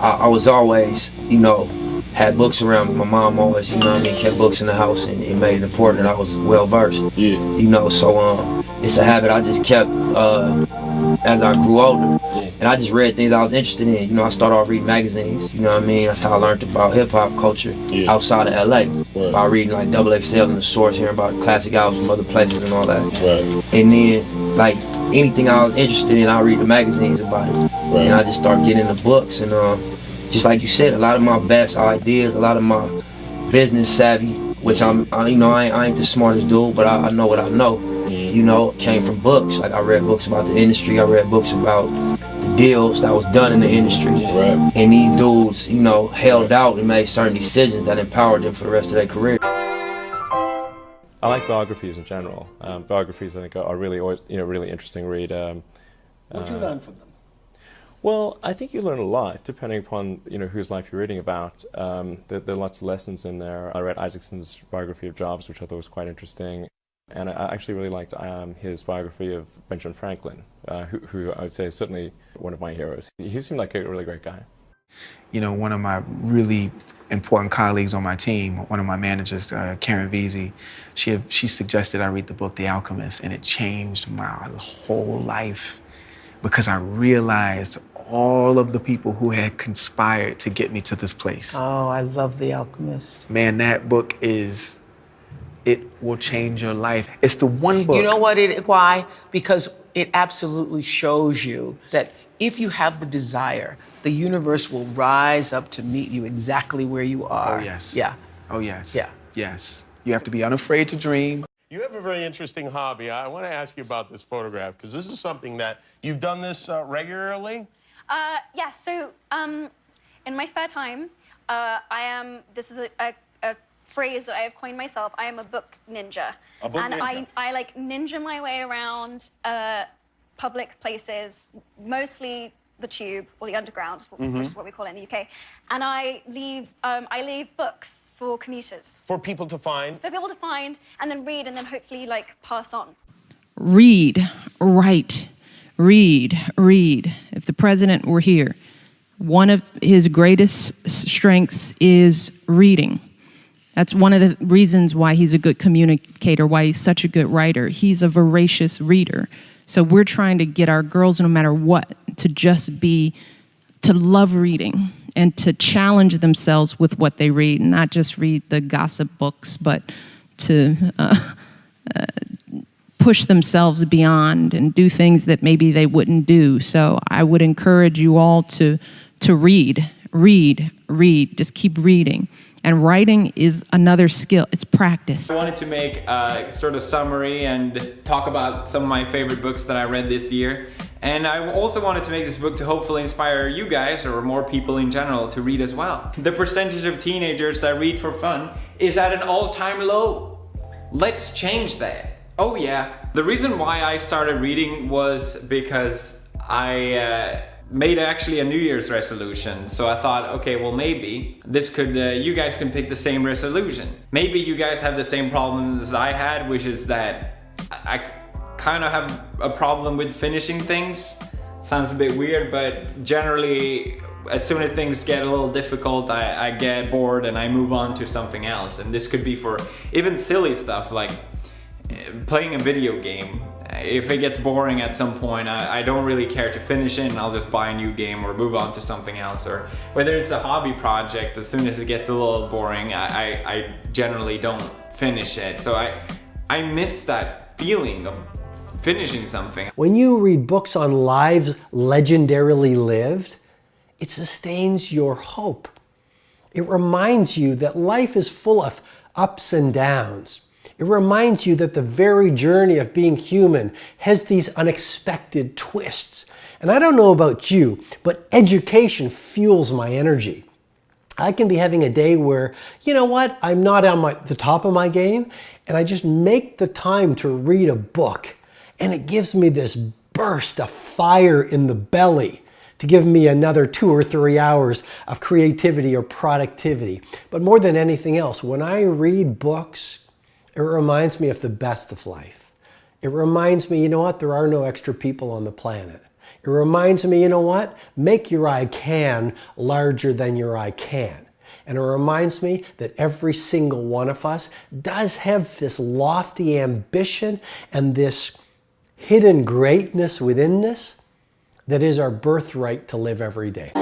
I was always, had books around me. My mom always, kept books in the house, and it made it important that I was well versed. Yeah. So it's a habit I just kept as I grew older. And I just read things I was interested in. I started off reading magazines, That's how I learned about hip hop culture outside of LA. Right. By reading like XXL and The Source, hearing about classic albums from other places and all that. Right. And then, like, anything I was interested in, I read the magazines about it. Right. And I just started getting into books. And just like you said, a lot of my best ideas, a lot of my business savvy, which I ain't the smartest dude, but I know what I know. Came from books. Like I read books about the industry. I read books about the deals that was done in the industry. Right. And these dudes, held out and made certain decisions that empowered them for the rest of their career. I like biographies in general. Biographies, I think, are really, really interesting read. What'd you learn from them? Well, I think you learn a lot, depending upon whose life you're reading about. There are lots of lessons in there. I read Isaacson's biography of Jobs, which I thought was quite interesting. And I actually really liked his biography of Benjamin Franklin, who I would say is certainly one of my heroes. He seemed like a really great guy. One of my really important colleagues on my team, one of my managers, Karen Veazey, she suggested I read the book The Alchemist, and it changed my whole life because I realized all of the people who had conspired to get me to this place. Oh, I love The Alchemist. Man, that book it will change your life. It's the one book. You know why? Because it absolutely shows you that if you have the desire, the universe will rise up to meet you exactly where you are. Oh, yes. Yeah. Oh, yes. Yeah. Yes. You have to be unafraid to dream. You have a very interesting hobby. I want to ask you about this photograph, because this is something that you've done this regularly? Yes, so in my spare time, this is a phrase that I have coined myself. I am a book ninja. A book ninja? I like ninja my way around public places, mostly the tube or the underground, which is what we call it in the UK. And I leave books for commuters. For people to find? For people to find and then read and then hopefully pass on. Read, write, read. If the president were here, one of his greatest strengths is reading. That's one of the reasons why he's a good communicator, why he's such a good writer. He's a voracious reader. So we're trying to get our girls, no matter what, to love reading and to challenge themselves with what they read, not just read the gossip books, but to push themselves beyond and do things that maybe they wouldn't do. So I would encourage you all to read. Just keep reading. And writing is another skill. It's practice. I wanted to make a sort of summary and talk about some of my favorite books that I read this year. And I also wanted to make this book to hopefully inspire you guys, or more people in general, to read as well. The percentage of teenagers that read for fun is at an all-time low. Let's change that. Oh yeah. The reason why I started reading was because I made actually a New Year's resolution. So I thought, okay, well maybe this could, you guys can pick the same resolution. Maybe you guys have the same problem as I had, which is that I kind of have a problem with finishing things. Sounds a bit weird, but generally, as soon as things get a little difficult, I get bored and I move on to something else. And this could be for even silly stuff like playing a video game. If it gets boring at some point, I don't really care to finish it, and I'll just buy a new game or move on to something else. Or whether it's a hobby project, as soon as it gets a little boring, I generally don't finish it. So I miss that feeling of finishing something. When you read books on lives legendarily lived, it sustains your hope. It reminds you that life is full of ups and downs. It reminds you that the very journey of being human has these unexpected twists. And I don't know about you, but education fuels my energy. I can be having a day where, you know what, I'm not on the top of my game, and I just make the time to read a book. And it gives me this burst of fire in the belly to give me another 2 or 3 hours of creativity or productivity. But more than anything else, when I read books, it reminds me of the best of life. It reminds me, you know what, there are no extra people on the planet. It reminds me, you know what? Make your I can larger than your I can. And it reminds me that every single one of us does have this lofty ambition and this hidden greatness within us that is our birthright to live every day.